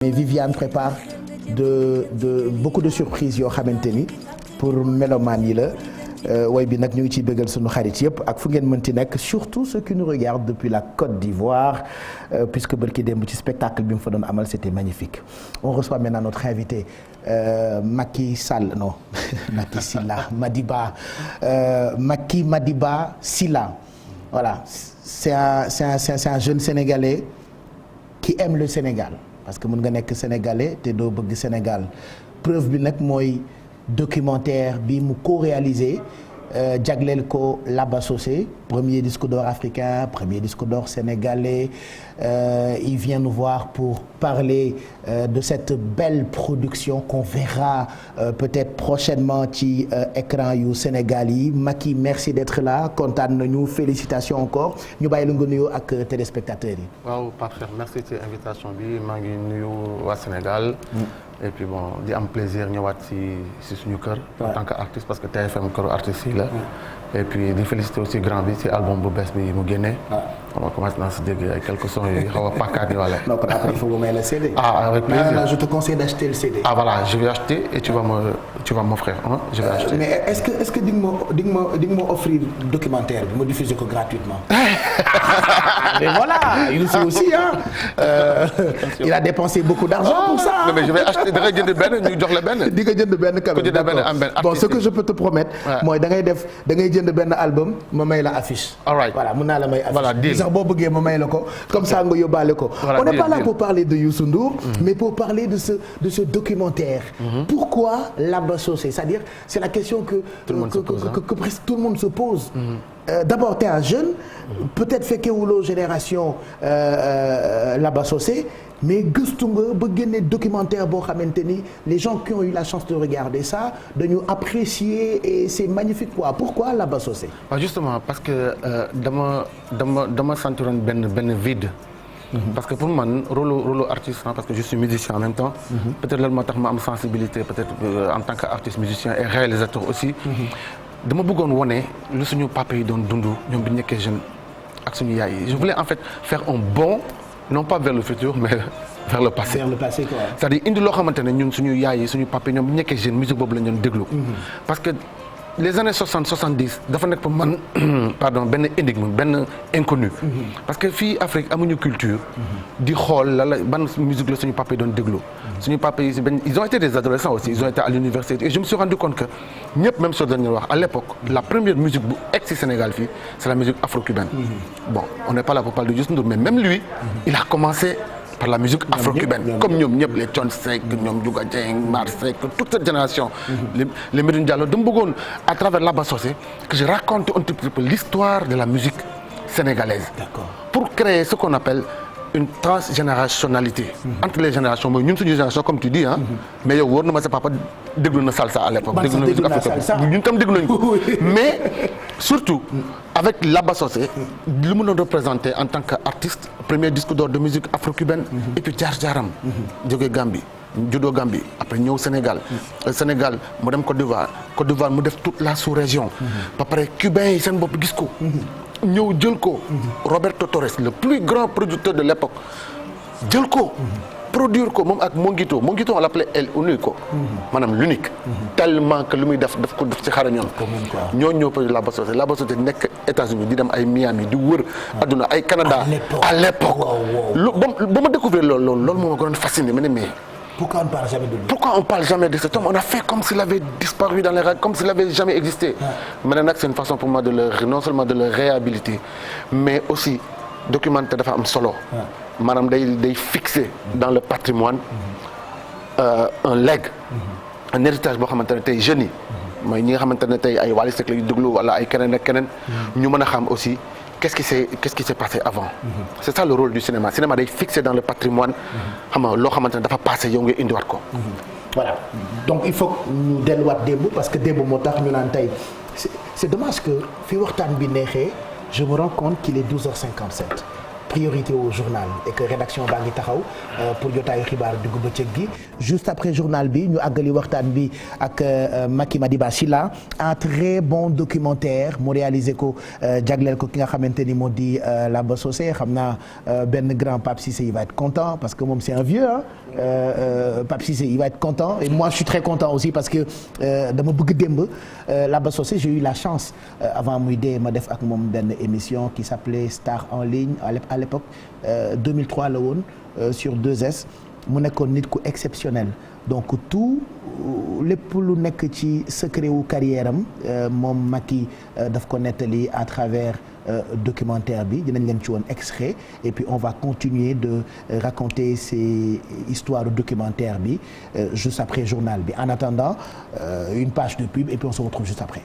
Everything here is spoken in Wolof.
mais Viviane prépare de beaucoup de surprises yoo xamante ni pour mélomanes yi la way bi nag ñu ngi ciy bëggal sunu xarit yëpp ak fu ngeen mënti nekk surtout ceux qui nous regardent depuis la Côte d'Ivoire puisque bërki démb ci spectacle bi mu fa doon amal c'était magnifique. On reçoit maintenant notre invité Macky Sall non Macky Silla Madiba Macky Madiba Silla voilà c'est un jeune Sénégalais qui aime le Sénégal. Parce que mën nga nekk sénégalais te doo bëgg Sénégal preuve bi nag mooy documentaire bi mu co-réalisé jagleel ko Laba Sossé premier disque d'or africain premier disque d'or sénégalais il vient nous voir pour parler de cette belle production qu'on verra peut-être prochainement ci écran yu Sénégal yi Macky merci d'être là kontaan nañu félicitations encore ñu bàyyi la nga nuyoo ak téléspectateurs yi. waaw Pape Cheikh merci ci invitation bi maa ngi nuyu waa Sénégal. et puis bon di am plaisir ñëwaat si suñu kër. en tant qu'artiste parce que TFM këru artistes yi la. et puis di féliciter aussi grand bi ci album bu bees bi mu génnee. on va commencer dans ce dégg ay quelques sons yu xaw a pàkkaat wala. non kon après il faut que may la CD. ah avec plaisir non, je te conseille d'acheter le CD. ah voilà je vais acheter et tu vas m'offrir je vais acheter. mais est-ce que di nga ma offrir documentaire bi ma diffuser ko gratuitement. mais voilà il aussi hein. Il a dépensé beaucoup d'argent pour ça. non mais je vais acheter da nga jënd benn ñu jox la benn. di nga jënd benn quand même d'accord bon ce que je peux te promettre. mooy da ngay jënd benn album ma may la affiche. all right voilà mën naa la may affiche. voilà deal sax boo bëggee ma may la ko comme ça nga yóbbaale ko. voilà on n'est pas là pour parler de Youssou Ndour. mais pour parler de ce documentaire. Pourquoi Laba Sossé c'est-à-dire c'est la question que presque tout le monde se pose. D'abord t'es un jeune. peut-être fekkewuloo génération Laba Sossé. mais gëstu nga ba génne documentaire boo xamante ni les gens qui ont eu la chance de regarder ça dañu apprécier et c'est magnifique quoi pourquoi Laba Sossé. waaw justement parce que dama sentiroon benn vide. parce que pour man rôle artiste parce que je suis musicien en même temps. peut-être loolu moo tax ma am sensibilité peut-être en tant qu'artiste musicien et réalisateur aussi. dama bëggoon wone lu suñu papa yi doon dund ñoom bi ñu nekkee jeune ak suñu yaay yi je voulais en fait faire un bond. non pas vers le futur mais vers le passé. vers le passé quoi. c'est-à-dire indi loo xamante ne ñun suñu yaay yi suñu papa ñoom bu ñu nekkee jeune musique boobu la ñu doon déglu. parce que les années 60 70 dafa nekk pour man pardon benn énigme benn inconnu. parce que fii Afrique amuñu culture. di xool ban musique la suñu papa yi doon déglu. suñu papa yi ils ont été des adolescents aussi ils ont été à l'université et je me suis rendu compte que ñëpp même chose dañu wax à l'époque la première musique bu egg ci Sénégal fii c'est la musique afro-cubaine. bon on n'est pas là pour parler de Youssou Ndour mais même lui il a commencé par la musique afro-cubaine comme ñoom ñëpp les Thione Seck ñoom Diougou Dieng Mar Seck toute cette génération. les Medoune Diallo dama bëggoon à travers Laba Sossé que je raconte un petit peu l'histoire de la musique sénégalaise. D'accord. Pour créer ce qu'on appelle une transgénérationnalité. entre les générations mooy ñun suñu génération comme tu dis ah. mais yow wóor na ma sa papa déglu na salsa à l'époque. déglu na musique africaine ñun tam déglu nañu ko. mais surtout avec Laba Sossé lu mu doon représenté en tant qu'artiste premier disque d'or de musique afro-cubaine. et puis jaar-jaaram. jógee Gambie. juddoo Gambie après ñëw Sénégal. Sénégal mu dem Côte d'Ivoire mu def toute la sous-région. ba pare cubain yi seen bopp gis ko. ñëw jël ko. Roberto Torres le plus grand producteur de l'époque jël ko. produire ko moom ak Mongito on l'appelait El Único. maanaam l'unique. tellement que lu muy def ko def ci xarañoon. ñoo ñëw pour Laba Sossé nekk États-Unis di dem ay Miami di wër. adduna ay Canada à l'époque. ba ma découvrir loolu moo ma gënoon fasciné ma ne mais. Pourquoi on ne parle jamais de lui? Pourquoi on ne parle jamais de cet homme? On a fait comme s'il avait disparu dans les règles, comme s'il n'avait jamais existé. Maintenant, c'est une façon pour moi non seulement de le réhabiliter, mais aussi documenter dafa am solo. maanaam day fixer dans le patrimoine un legs, un héritage boo xamante ne tey jeunes yi. mooy ñi nga xamante ne tey ay Wally Seck la ñu déglu wala ay keneen ak keneen. ñu mën a xam aussi. Qu'est-ce qui s'est passé avant. C'est ça le rôle du cinéma day fixé dans le patrimoine. xam nga loo xamante ne dafa passé yow nga indiwaat ko. voilà donc il faut que ñu delluwaat démb parce que démb moo tax ñu naan tey c'est dommage que fi waxtaan bi neexee je me rends compte qu'il est 12h57. priorité au journal et que rédaction baa ngi taxaw pour jotaayu xibaar diggu bëccëg gi juste après journal bi ñu àggali waxtaan bi ak Macky Madiba Silla un très bon documentaire mu réalisé ko jagleel ko ki nga xamante ni moo di Laba Sossé xam naa benn grand Pape Cissé il va être content parce que moom c'est un vieux Pape Cissé il va être content et moi je suis très content aussi parce que dama bëgg démb Laba Socé j'ai eu la chance avant muy dee ma def ak moom benn émission qui s'appelait Star en ligne à l'époque 2003 la woon sur 2S mu nekkoon nit ku exceptionnel donc tout lépp lu nekk ci secret wu carrière am moom Macky daf ko nettali à travers documentaire bi dinañ leen ci woon extrait et puis on va continuer de raconter ces histoires de documentaire bi juste après journal bi en attendant une page de pub et puis on se retrouve juste après